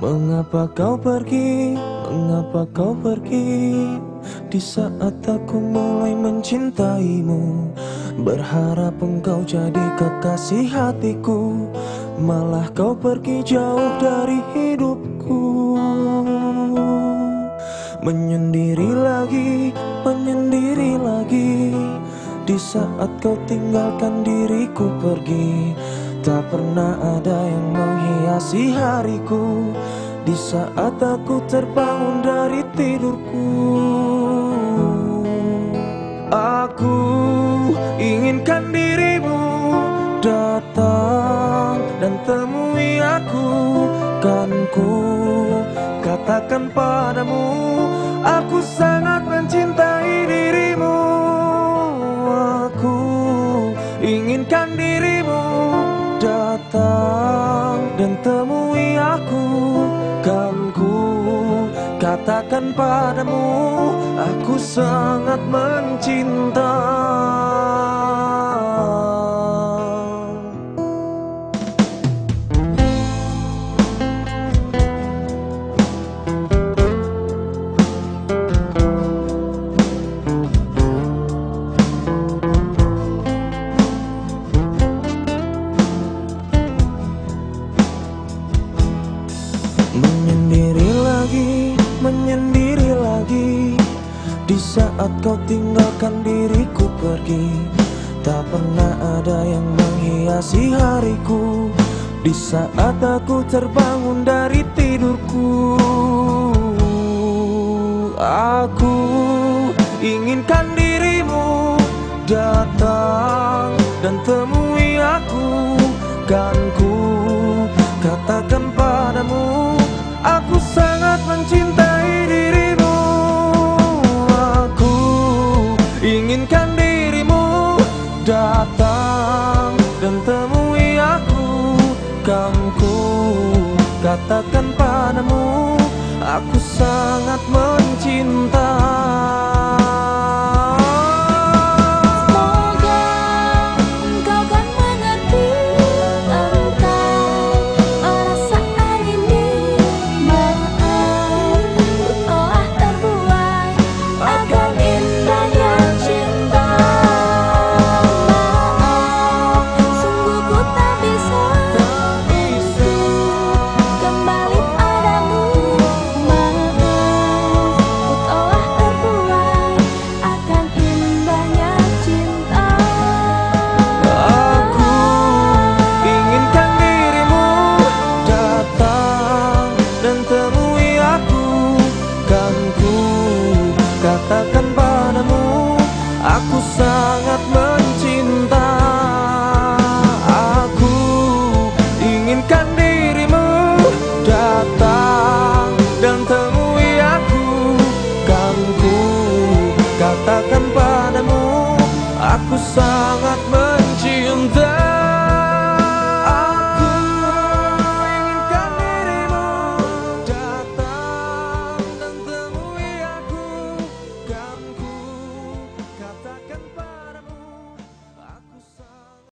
Mengapa kau pergi, mengapa kau pergi di saat aku mulai mencintaimu? Berharap engkau jadi kekasih hatiku, malah kau pergi jauh dari hidupku. Menyendiri lagi di saat kau tinggalkan diriku pergi. Tak pernah ada yang menghiasi hariku di saat aku terbangun dari tidurku. Aku inginkan dirimu datang dan temui aku. Kan ku katakan padamu, aku sangat mencintai dirimu. Aku inginkan dirimu datang dan temui aku. Kan ku katakan padamu, aku sangat mencinta. Menyendiri lagi di saat kau tinggalkan diriku pergi. Tak pernah ada yang menghiasi hariku di saat aku terbangun dari tidurku. Aku inginkan dirimu datang dan temui aku. Kan ku katakan padamu, aku sangat mencintai dirimu. Aku inginkan dirimu datang dan temui aku. Kan ku katakan padamu, aku sangat mencinta. Katakan padamu, aku sangat mencinta. Aku inginkan dirimu datang dan temui aku. Kan ku katakan padamu, aku sangat